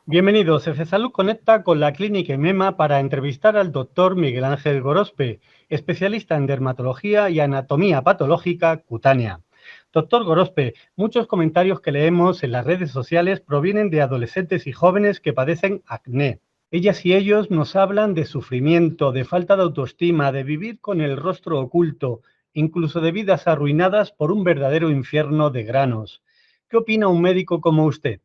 Bienvenidos. Salud conecta con la Clínica IMEMA para entrevistar al doctor Miguel Ángel Gorospe, especialista en dermatología y anatomía patológica cutánea. Doctor Gorospe, muchos comentarios que leemos en las redes sociales provienen de adolescentes y jóvenes que padecen acné. Ellas y ellos nos hablan de sufrimiento, de falta de autoestima, de vivir con el rostro oculto, incluso de vidas arruinadas por un verdadero infierno de granos. ¿Qué opina un médico como usted?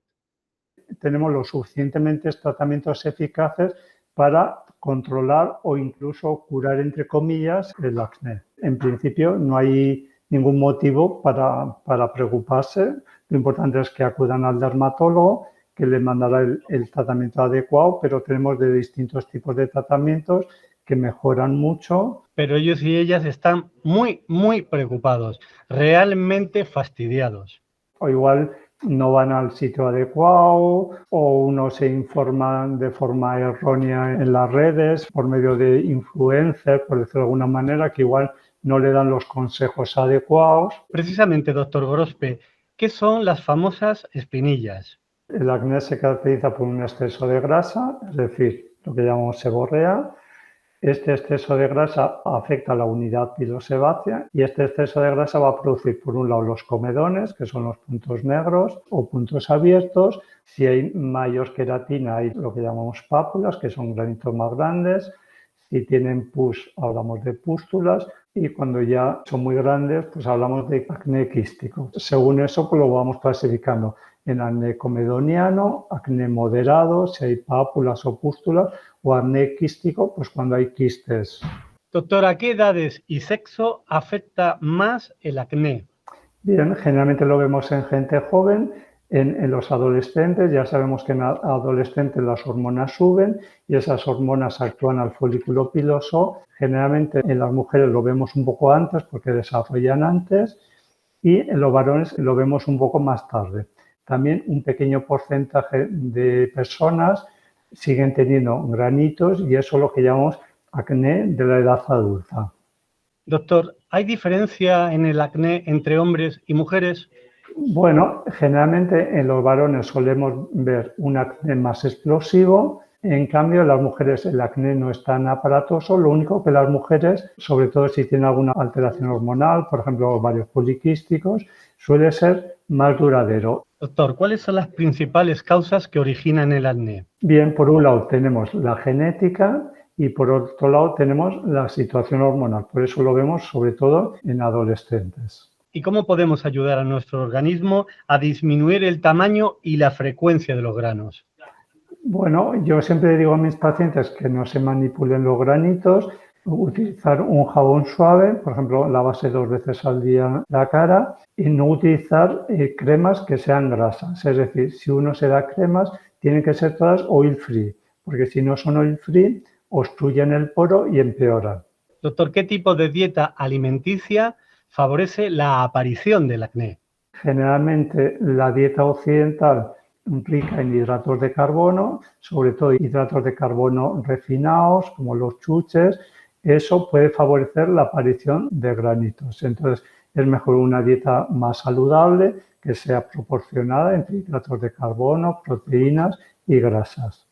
Tenemos los suficientemente tratamientos eficaces para controlar o incluso curar, entre comillas, el acné. En principio no hay ningún motivo para preocuparse. Lo importante es que acudan al dermatólogo, que le mandará el tratamiento adecuado, pero tenemos de distintos tipos de tratamientos que mejoran mucho. Pero ellos y ellas están muy preocupados, realmente fastidiados. O igual no van al sitio adecuado o uno se informa de forma errónea en las redes por medio de influencers, por decirlo de alguna manera, que igual no le dan los consejos adecuados. Precisamente, doctor Gorospe, ¿qué son las famosas espinillas? El acné se caracteriza por un exceso de grasa, es decir, lo que llamamos seborrea. Este exceso de grasa afecta a la unidad pilosebácea y este exceso de grasa va a producir, por un lado, los comedones, que son los puntos negros o puntos abiertos. Si hay mayor queratina, hay lo que llamamos pápulas, que son granitos más grandes. Si tienen pus, hablamos de pústulas. Y cuando ya son muy grandes, pues hablamos de acné quístico. Según eso, pues lo vamos clasificando en acné comedoniano, acné moderado, si hay pápulas o pústulas, o acné quístico, pues cuando hay quistes. Doctor, ¿a qué edades y sexo afecta más el acné? Bien, generalmente lo vemos en gente joven, en los adolescentes. Ya sabemos que en adolescentes las hormonas suben y esas hormonas actúan al folículo piloso. Generalmente en las mujeres lo vemos un poco antes porque desarrollan antes y en los varones lo vemos un poco más tarde. También un pequeño porcentaje de personas siguen teniendo granitos y eso es lo que llamamos acné de la edad adulta. Doctor, ¿hay diferencia en el acné entre hombres y mujeres? Bueno, generalmente en los varones solemos ver un acné más explosivo. En cambio, en las mujeres el acné no es tan aparatoso. Lo único que las mujeres, sobre todo si tienen alguna alteración hormonal, por ejemplo, ovarios poliquísticos, suele ser más duradero. Doctor, ¿cuáles son las principales causas que originan el acné? Bien, por un lado tenemos la genética y por otro lado tenemos la situación hormonal. Por eso lo vemos sobre todo en adolescentes. ¿Y cómo podemos ayudar a nuestro organismo a disminuir el tamaño y la frecuencia de los granos? Bueno, yo siempre digo a mis pacientes que no se manipulen los granitos, utilizar un jabón suave, por ejemplo, lavarse 2 veces al día la cara y no utilizar cremas que sean grasas. Es decir, si uno se da cremas, tienen que ser todas oil free, porque si no son oil free, obstruyen el poro y empeoran. Doctor, ¿qué tipo de dieta alimenticia favorece la aparición del acné? Generalmente la dieta occidental rica en hidratos de carbono, sobre todo hidratos de carbono refinados como los chuches, eso puede favorecer la aparición de granitos. Entonces es mejor una dieta más saludable que sea proporcionada entre hidratos de carbono, proteínas y grasas.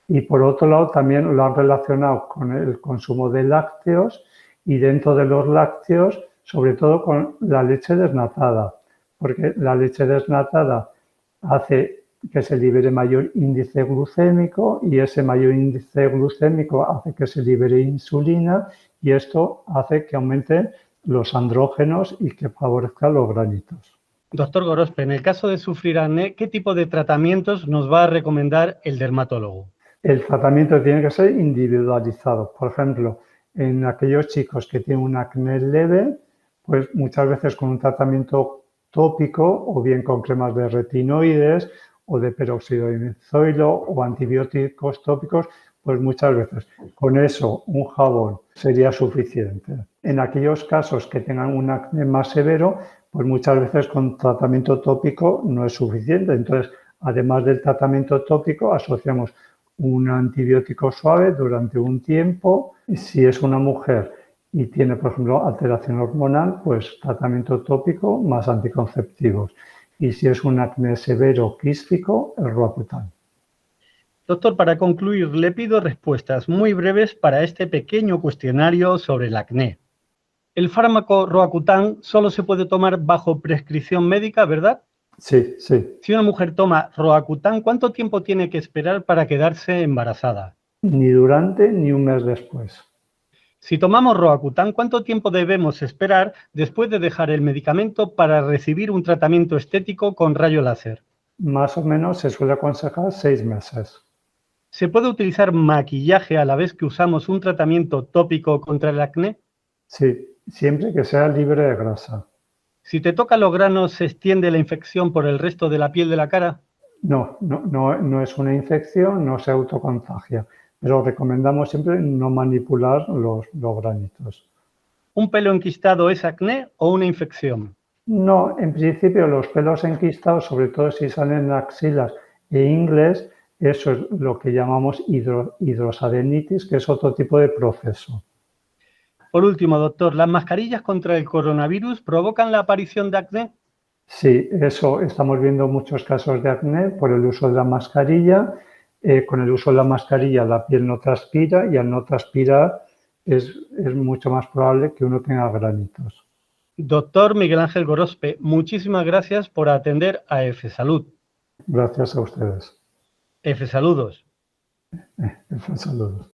Y por otro lado también lo han relacionado con el consumo de lácteos y dentro de los lácteos sobre todo con la leche desnatada, porque la leche desnatada hace que se libere mayor índice glucémico y ese mayor índice glucémico hace que se libere insulina y esto hace que aumenten los andrógenos y que favorezca los granitos. Doctor Gorospe, en el caso de sufrir acné, ¿qué tipo de tratamientos nos va a recomendar el dermatólogo? El tratamiento tiene que ser individualizado. Por ejemplo, en aquellos chicos que tienen un acné leve, pues muchas veces con un tratamiento tópico o bien con cremas de retinoides o de peróxido de benzoilo o antibióticos tópicos, pues muchas veces con eso un jabón sería suficiente. En aquellos casos que tengan un acné más severo, pues muchas veces con tratamiento tópico no es suficiente. Entonces, además del tratamiento tópico, asociamos un antibiótico suave durante un tiempo. Si es una mujer y tiene, por ejemplo, alteración hormonal, pues tratamiento tópico más anticonceptivos. Y si es un acné severo quístico, el Roacutan. Doctor, para concluir, le pido respuestas muy breves para este pequeño cuestionario sobre el acné. El fármaco Roacutan solo se puede tomar bajo prescripción médica, ¿verdad? Sí, sí. Si una mujer toma Roacutan, ¿cuánto tiempo tiene que esperar para quedarse embarazada? Ni durante ni un mes después. Si tomamos Roacutan, ¿cuánto tiempo debemos esperar después de dejar el medicamento para recibir un tratamiento estético con rayo láser? Más o menos se suele aconsejar 6 meses. ¿Se puede utilizar maquillaje a la vez que usamos un tratamiento tópico contra el acné? Sí, siempre que sea libre de grasa. Si te tocan los granos, ¿se extiende la infección por el resto de la piel de la cara? No es una infección, no se autocontagia, pero recomendamos siempre no manipular los granitos. ¿Un pelo enquistado es acné o una infección? No, en principio los pelos enquistados, sobre todo si salen en axilas e ingles, eso es lo que llamamos hidrosadenitis, que es otro tipo de proceso. Por último, doctor, ¿las mascarillas contra el coronavirus provocan la aparición de acné? Sí, eso estamos viendo muchos casos de acné por el uso de la mascarilla. Con el uso de la mascarilla la piel no transpira y al no transpirar es mucho más probable que uno tenga granitos. Doctor Miguel Ángel Gorospe, muchísimas gracias por atender a F Salud. Gracias a ustedes. F Saludos. Saludos.